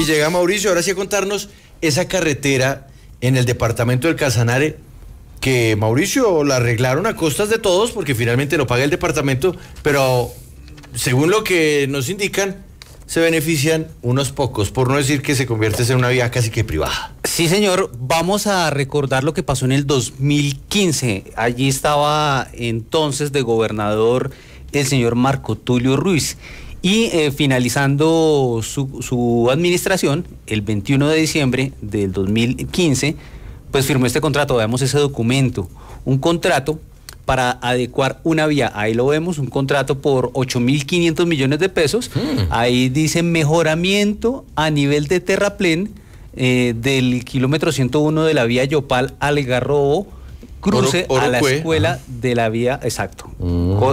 Y llega Mauricio, ahora sí a contarnos esa carretera en el departamento del Casanare, que Mauricio la arreglaron a costas de todos porque finalmente lo paga el departamento, pero según lo que nos indican, se benefician unos pocos, por no decir que se convierte en una vía casi que privada. Sí, señor, vamos a recordar lo que pasó en el 2015. Allí estaba entonces de gobernador el señor Marco Tulio Ruiz. Y finalizando su administración, el 21 de diciembre del 2015, pues firmó este contrato. Veamos ese documento, un contrato para adecuar una vía. Ahí lo vemos, un contrato por 8.500 millones de pesos. Ahí dice mejoramiento a nivel de terraplén del kilómetro 101 de la vía Yopal Algarrobo, cruce a la escuela de la vía, exacto,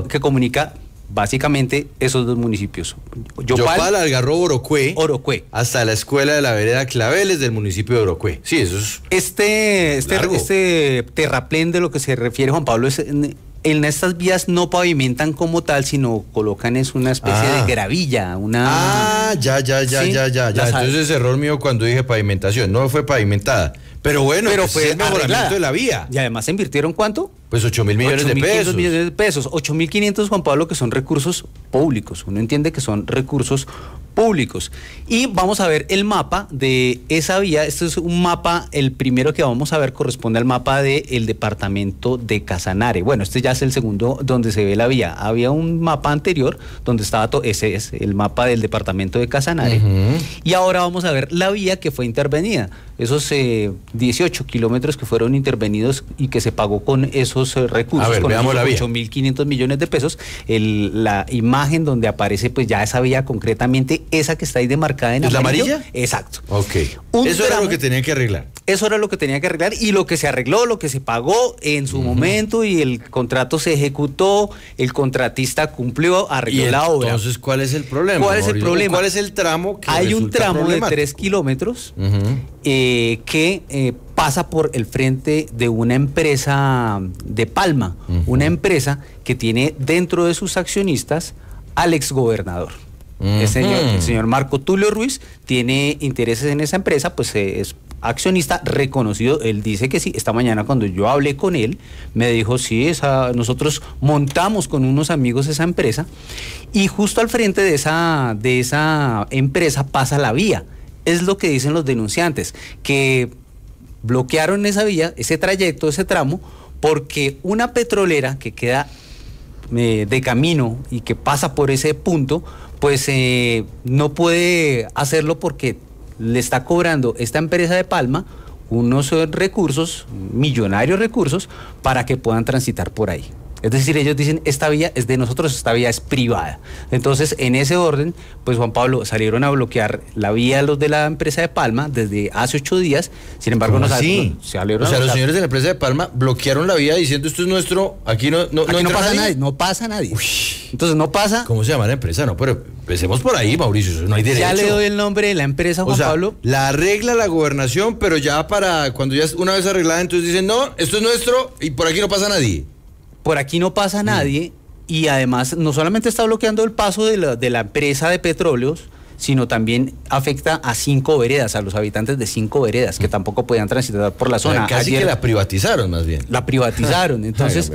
que comunica básicamente esos dos municipios. Yopal, Algarrobo, Orocué. Hasta la escuela de la vereda Claveles del municipio de Orocué. Sí, eso es este terraplén de lo que se refiere Juan Pablo es en estas vías no pavimentan como tal, sino colocan es una especie de gravilla, ya. Entonces es error mío cuando dije pavimentación, no fue pavimentada. Pero bueno, pero fue el mejoramiento de la vía. Y además se invirtieron ¿cuánto? Pues 8.000 millones de pesos. 8.500 millones de pesos. 8.500, Juan Pablo, que son recursos públicos. Uno entiende que son recursos públicos. Y vamos a ver el mapa de esa vía. Este es un mapa, el primero que vamos a ver corresponde al mapa del departamento de Casanare. Bueno, este ya es el segundo donde se ve la vía. Había un mapa anterior donde estaba ese es el mapa del departamento de Casanare. Y ahora vamos a ver la vía que fue intervenida. Esos 18 kilómetros que fueron intervenidos y que se pagó con esos recursos, a ver, con esos 8.500 millones de pesos. La imagen donde aparece pues ya esa vía concretamente, esa que está ahí demarcada en amarillo. ¿La amarilla? Exacto. Ok. Eso era lo que tenía que arreglar. Eso era lo que tenía que arreglar y lo que se arregló, lo que se pagó en su momento y el contrato se ejecutó, el contratista cumplió, arregló la obra. Entonces, ¿cuál es el problema? ¿Cuál es el problema? ¿Cuál es el tramo que hay un tramo de 3 kilómetros que pasa por el frente de una empresa de Palma, una empresa que tiene dentro de sus accionistas al exgobernador. El señor Marco Tulio Ruiz tiene intereses en esa empresa, pues es accionista reconocido. Él dice que sí. Esta mañana cuando yo hablé con él, me dijo, sí, nosotros montamos con unos amigos esa empresa y justo al frente de esa empresa pasa la vía. Es lo que dicen los denunciantes, que bloquearon esa vía, ese trayecto, ese tramo, porque una petrolera que queda de camino y que pasa por ese punto, pues no puede hacerlo porque le está cobrando esta empresa de Palma unos recursos, millonarios recursos, para que puedan transitar por ahí. Es decir, ellos dicen, esta vía es de nosotros, esta vía es privada. Entonces, en ese orden, pues Juan Pablo, salieron a bloquear la vía los de la empresa de Palma desde hace 8 días. Sin embargo, los señores de la empresa de Palma bloquearon la vía diciendo, esto es nuestro, aquí no pasa nadie. No pasa nadie. Entonces, no pasa. ¿Cómo se llama la empresa? No, pero empecemos por ahí, Mauricio, eso no hay derecho. Ya le doy el nombre de la empresa, Juan Pablo. La arregla la gobernación, pero ya cuando ya una vez arreglada, entonces dicen, no, esto es nuestro y por aquí no pasa nadie. Por aquí no pasa nadie y además no solamente está bloqueando el paso de la empresa de petróleos, sino también afecta a 5 veredas, a los habitantes de 5 veredas que tampoco podían transitar por la zona. Casi que la privatizaron más bien. La privatizaron, entonces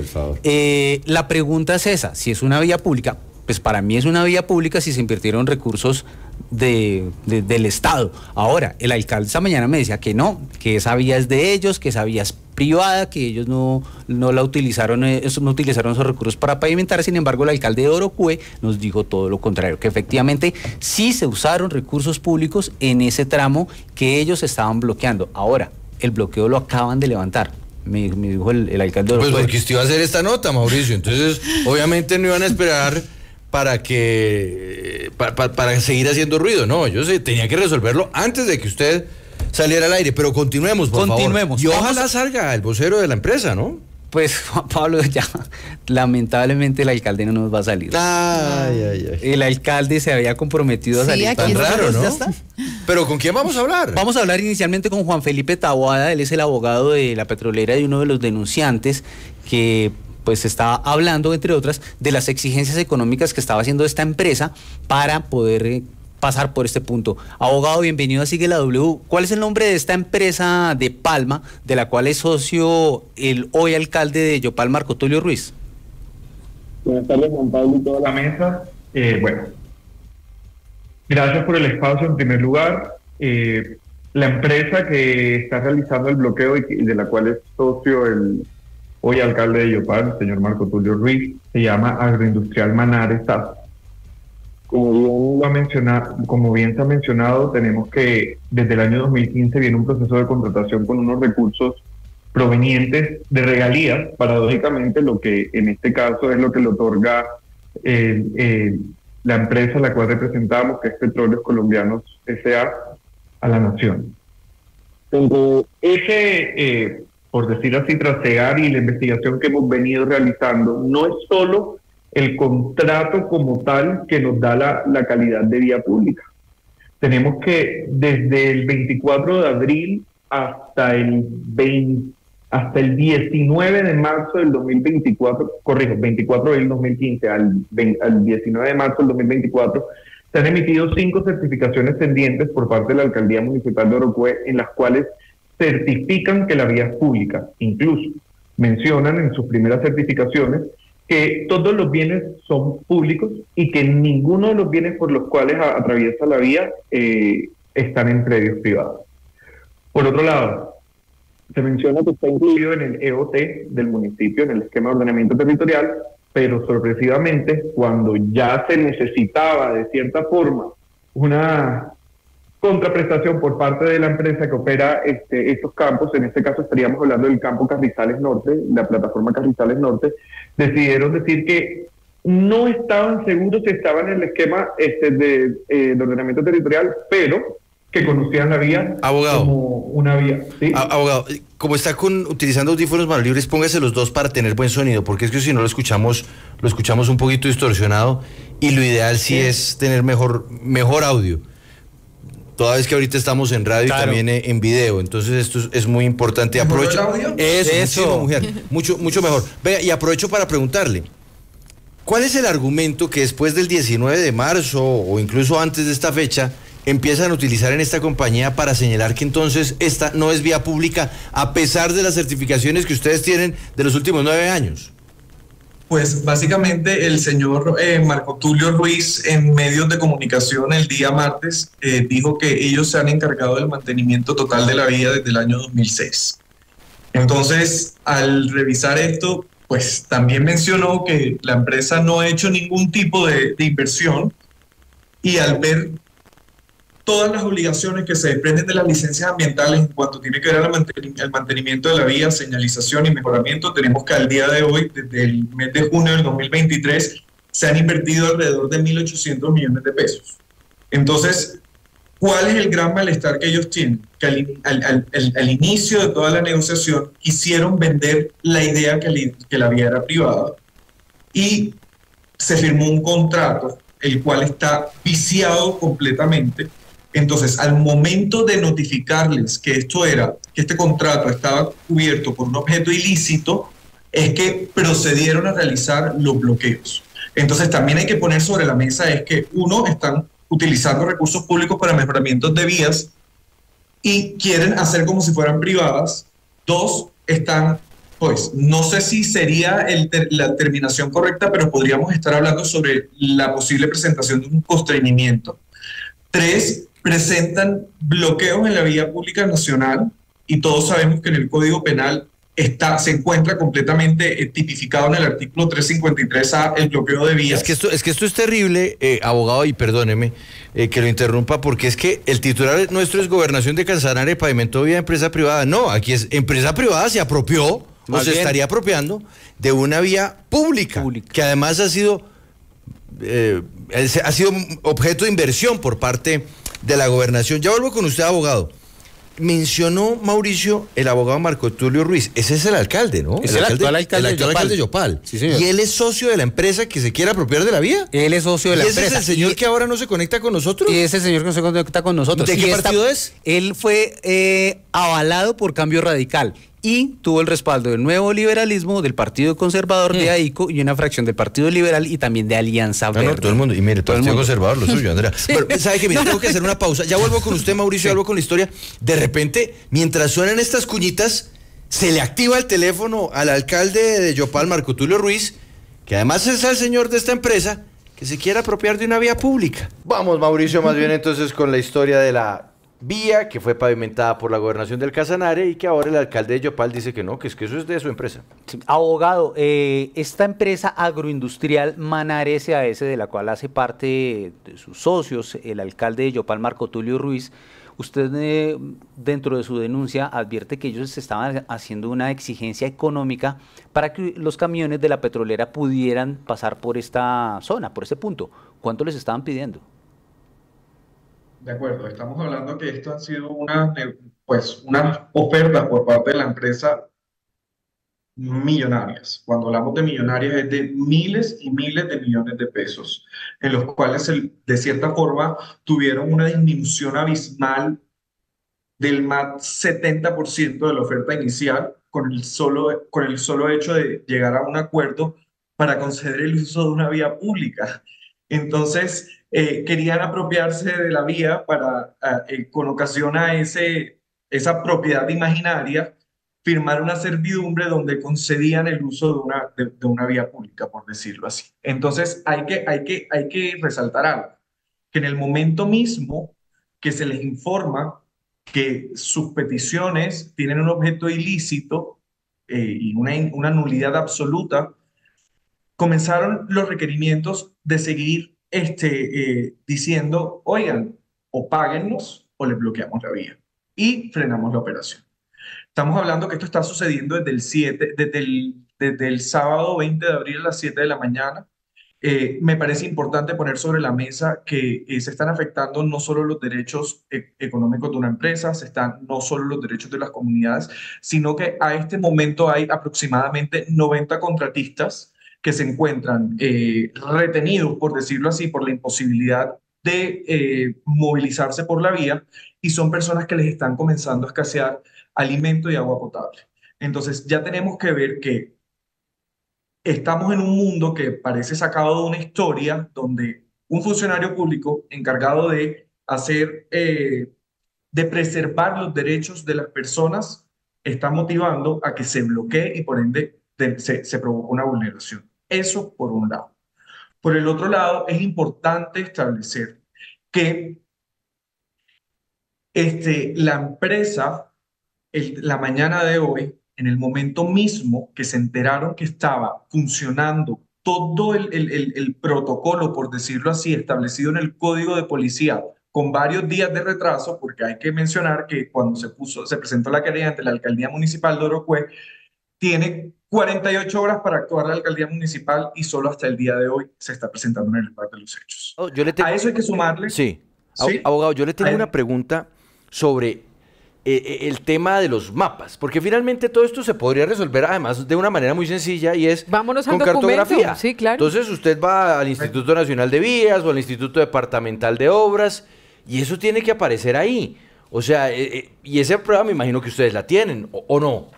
la pregunta es esa, si es una vía pública, pues para mí es una vía pública si se invirtieron recursos del Estado. Ahora, el alcalde esta mañana me decía que no, que esa vía es de ellos, que esa vía es privada, que ellos no la utilizaron, no utilizaron esos recursos para pavimentar. Sin embargo, el alcalde de Orocué nos dijo todo lo contrario, que efectivamente sí se usaron recursos públicos en ese tramo que ellos estaban bloqueando. Ahora, el bloqueo lo acaban de levantar. Me dijo el alcalde de Orocué. Pues porque usted iba a hacer esta nota, Mauricio, entonces obviamente no iban a esperar para seguir haciendo ruido, no, yo tenía que resolverlo antes de que usted saliera al aire, pero continuemos, por favor. Y ojalá salga el vocero de la empresa, ¿no? Pues, Juan Pablo, ya, lamentablemente el alcalde no nos va a salir. El alcalde se había comprometido a salir. Tan raro, ¿no? Pero ¿con quién vamos a hablar? Vamos a hablar inicialmente con Juan Felipe Taboada. Él es el abogado de la petrolera y uno de los denunciantes que pues está hablando, entre otras, de las exigencias económicas que estaba haciendo esta empresa para poder pasar por este punto. Abogado, bienvenido a Sigue la W. ¿Cuál es el nombre de esta empresa de Palma, de la cual es socio el hoy alcalde de Yopal, Marco Tulio Ruiz? Buenas tardes, Juan Pablo y toda la mesa. Bueno, gracias por el espacio en primer lugar. La empresa que está realizando el bloqueo y de la cual es socio el hoy alcalde de Yopal, el señor Marco Tulio Ruiz, se llama Agroindustrial Manare SAS. Como bien se ha mencionado, tenemos que desde el año 2015 viene un proceso de contratación con unos recursos provenientes de regalías, paradójicamente lo que en este caso es lo que le otorga la empresa a la cual representamos, que es Petróleos Colombianos S.A., a la nación. Dentro de por decir así, trasegar y la investigación que hemos venido realizando, no es solo el contrato como tal que nos da la calidad de vía pública. Tenemos que desde el 24 de abril hasta el 19 de marzo del 2024, 24 de abril 2015 al 19 de marzo del 2024, se han emitido 5 certificaciones pendientes por parte de la Alcaldía Municipal de Orocue, en las cuales certifican que la vía es pública. Incluso mencionan en sus primeras certificaciones que todos los bienes son públicos y que ninguno de los bienes por los cuales atraviesa la vía están en predios privados. Por otro lado, se menciona que está incluido en el EOT del municipio, en el esquema de ordenamiento territorial, pero sorpresivamente, cuando ya se necesitaba de cierta forma una contraprestación por parte de la empresa que opera estos campos, en este caso estaríamos hablando del campo Carrizales Norte, la plataforma Carrizales Norte, decidieron decir que no estaban seguros si estaban en el esquema de ordenamiento territorial, pero que conocían la vía como una vía. ¿Sí? Abogado, como está utilizando audífonos manos libres, póngase los dos para tener buen sonido, porque es que si no lo escuchamos un poquito distorsionado, y lo ideal sí es tener mejor audio. Toda vez que ahorita estamos en radio, claro, y también en video, entonces esto es muy importante. Aprovecho el audio? Eso. Mujer, mucho mejor. Vea, y aprovecho para preguntarle, ¿cuál es el argumento que después del 19 de marzo o incluso antes de esta fecha empiezan a utilizar en esta compañía para señalar que entonces esta no es vía pública a pesar de las certificaciones que ustedes tienen de los últimos 9 años? Pues básicamente el señor Marco Tulio Ruiz en medios de comunicación el día martes dijo que ellos se han encargado del mantenimiento total de la vía desde el año 2006. Entonces, al revisar esto, pues también mencionó que la empresa no ha hecho ningún tipo de inversión, y al ver todas las obligaciones que se desprenden de las licencias ambientales en cuanto tiene que ver al mantenimiento de la vía, señalización y mejoramiento, tenemos que al día de hoy, desde el mes de junio del 2023, se han invertido alrededor de 1.800 millones de pesos. Entonces, ¿cuál es el gran malestar que ellos tienen? Que al inicio de toda la negociación quisieron vender la idea que la vía era privada, y se firmó un contrato el cual está viciado completamente. Entonces, al momento de notificarles que este contrato estaba cubierto por un objeto ilícito, es que procedieron a realizar los bloqueos. Entonces, también hay que poner sobre la mesa es que, uno, están utilizando recursos públicos para mejoramientos de vías y quieren hacer como si fueran privadas. Dos, están, pues, no sé si sería la terminación correcta, pero podríamos estar hablando sobre la posible presentación de un constreñimiento. Tres, presentan bloqueos en la vía pública nacional, y todos sabemos que en el Código Penal se encuentra completamente tipificado en el artículo 353A el bloqueo de vías. Es que esto es terrible, abogado, y perdóneme que lo interrumpa, porque es que el titular nuestro es Gobernación de Casanare, pavimentó vía empresa privada. No, aquí es empresa privada, se apropió, o se estaría apropiando de una vía pública. Que además ha sido objeto de inversión por parte de la gobernación. Ya vuelvo con usted, abogado. Mencionó Mauricio el abogado Marco Tulio Ruiz. Ese es el alcalde, ¿no? Es el actual alcalde de Yopal. Sí, señor. ¿Y él es socio de la empresa que se quiere apropiar de la vía? Él es socio de la empresa. ¿Y ese es el señor que ahora no se conecta con nosotros? Y ese señor que no se conecta con nosotros. ¿De qué partido es? Él fue avalado por Cambio Radical. y tuvo el respaldo del Nuevo Liberalismo, del Partido Conservador de AICO y una fracción del Partido Liberal y también de Alianza Verde. No, todo el mundo. Y mire, todo el Partido Conservador, lo suyo, Andrea. Sí. Pero, ¿sabe qué? Mira, tengo que hacer una pausa. Ya vuelvo con usted, Mauricio, algo con la historia. De repente, mientras suenan estas cuñitas, se le activa el teléfono al alcalde de Yopal, Marco Tulio Ruiz, que además es el señor de esta empresa, que se quiere apropiar de una vía pública. Vamos, Mauricio, más bien entonces con la historia de la vía que fue pavimentada por la gobernación del Casanare y que ahora el alcalde de Yopal dice que no, que es que eso es de su empresa. Sí, abogado, esta empresa agroindustrial Manare S.A.S., de la cual hace parte de sus socios, el alcalde de Yopal, Marco Tulio Ruiz, usted dentro de su denuncia advierte que ellos estaban haciendo una exigencia económica para que los camiones de la petrolera pudieran pasar por esta zona, por ese punto. ¿Cuánto les estaban pidiendo? De acuerdo, estamos hablando que esto han sido unas ofertas por parte de la empresa millonarias. Cuando hablamos de millonarias es de miles y miles de millones de pesos, en los cuales de cierta forma tuvieron una disminución abismal del más 70% de la oferta inicial con el solo hecho de llegar a un acuerdo para conceder el uso de una vía pública. Entonces, querían apropiarse de la vía para, con ocasión a esa propiedad imaginaria, firmar una servidumbre donde concedían el uso de una vía pública, por decirlo así. Entonces, hay que resaltar algo, que en el momento mismo que se les informa que sus peticiones tienen un objeto ilícito y una nulidad absoluta, comenzaron los requerimientos de seguir diciendo, oigan, o páguennos o les bloqueamos la vía y frenamos la operación. Estamos hablando que esto está sucediendo desde el sábado 20 de abril a las 7 de la mañana. Me parece importante poner sobre la mesa que se están afectando no solo los derechos económicos de una empresa, no solo los derechos de las comunidades, sino que a este momento hay aproximadamente 90 contratistas que se encuentran retenidos, por decirlo así, por la imposibilidad de movilizarse por la vía, y son personas que les están comenzando a escasear alimento y agua potable. Entonces ya tenemos que ver que estamos en un mundo que parece sacado de una historia donde un funcionario público encargado de de preservar los derechos de las personas está motivando a que se bloquee y por ende se provoca una vulneración. Eso por un lado. Por el otro lado, es importante establecer que la empresa, la mañana de hoy, en el momento mismo que se enteraron que estaba funcionando todo el protocolo, por decirlo así, establecido en el Código de Policía, con varios días de retraso, porque hay que mencionar que cuando se presentó la querella ante la Alcaldía Municipal de Orocue, tiene 48 horas para actuar la Alcaldía Municipal y solo hasta el día de hoy se está presentando en el lugar de los hechos. A eso hay que sumarle... Sí. ¿Sí? Abogado, yo le tengo una pregunta sobre el tema de los mapas, porque finalmente todo esto se podría resolver además de una manera muy sencilla y es vámonos con al cartografía. Sí, claro. Entonces usted va al Instituto Nacional de Vías o al Instituto Departamental de Obras y eso tiene que aparecer ahí. O sea, y esa prueba me imagino que ustedes la tienen, ¿o no?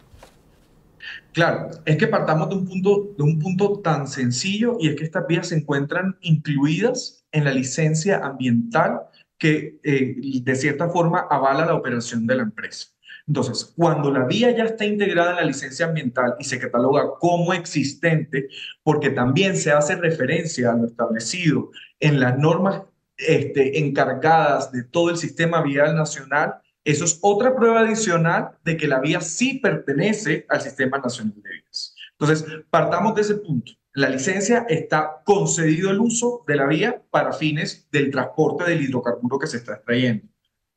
Claro, es que partamos de un punto tan sencillo, y es que estas vías se encuentran incluidas en la licencia ambiental que de cierta forma avala la operación de la empresa. Entonces, cuando la vía ya está integrada en la licencia ambiental y se cataloga como existente, porque también se hace referencia a lo establecido en las normas encargadas de todo el sistema vial nacional, eso es otra prueba adicional de que la vía sí pertenece al Sistema Nacional de Vías. Entonces, partamos de ese punto. La licencia está concedido el uso de la vía para fines del transporte del hidrocarburo que se está extrayendo.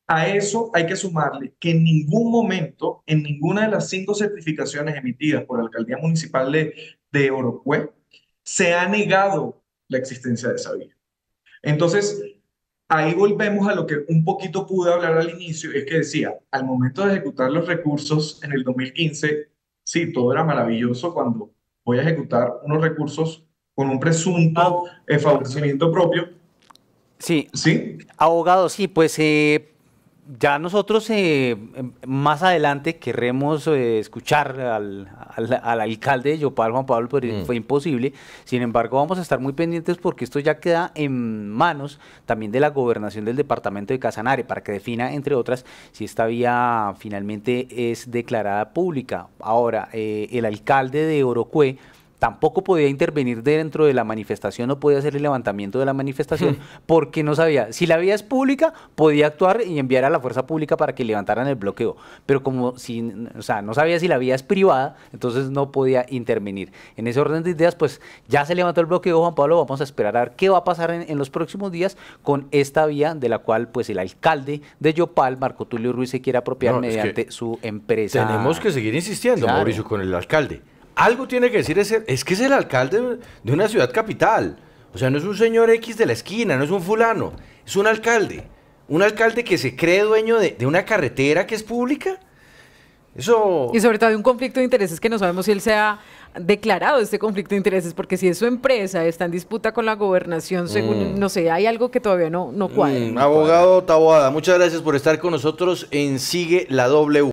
A eso hay que sumarle que en ningún momento, en ninguna de las 5 certificaciones emitidas por la Alcaldía Municipal de Orocue, se ha negado la existencia de esa vía. Entonces, ahí volvemos a lo que un poquito pude hablar al inicio, es que decía, al momento de ejecutar los recursos en el 2015, sí, todo era maravilloso cuando voy a ejecutar unos recursos con un presunto favorecimiento propio. Sí. ¿Sí? Abogado, sí, pues Ya nosotros más adelante querremos escuchar al alcalde de Yopal, Juan Pablo, pero fue imposible. Sin embargo, vamos a estar muy pendientes porque esto ya queda en manos también de la gobernación del departamento de Casanare para que defina, entre otras, si esta vía finalmente es declarada pública. Ahora, el alcalde de Orocue tampoco podía intervenir dentro de la manifestación, no podía hacer el levantamiento de la manifestación, porque no sabía, si la vía es pública, podía actuar y enviar a la fuerza pública para que levantaran el bloqueo, pero como si, o sea, no sabía si la vía es privada, entonces no podía intervenir. En ese orden de ideas, pues ya se levantó el bloqueo, Juan Pablo, vamos a esperar a ver qué va a pasar en los próximos días con esta vía de la cual pues el alcalde de Yopal, Marco Tulio Ruiz, se quiere apropiar mediante su empresa. Tenemos que seguir insistiendo, claro, Mauricio, con el alcalde. Algo tiene que decir, es que es el alcalde de una ciudad capital. O sea, no es un señor X de la esquina, no es un fulano, es un alcalde. Un alcalde que se cree dueño de una carretera que es pública. Eso... Y sobre todo de un conflicto de intereses que no sabemos si él se ha declarado este conflicto de intereses, porque si es su empresa, está en disputa con la gobernación, según, no sé, hay algo que todavía no cuadra. Abogado Taboada, muchas gracias por estar con nosotros en Sigue la W.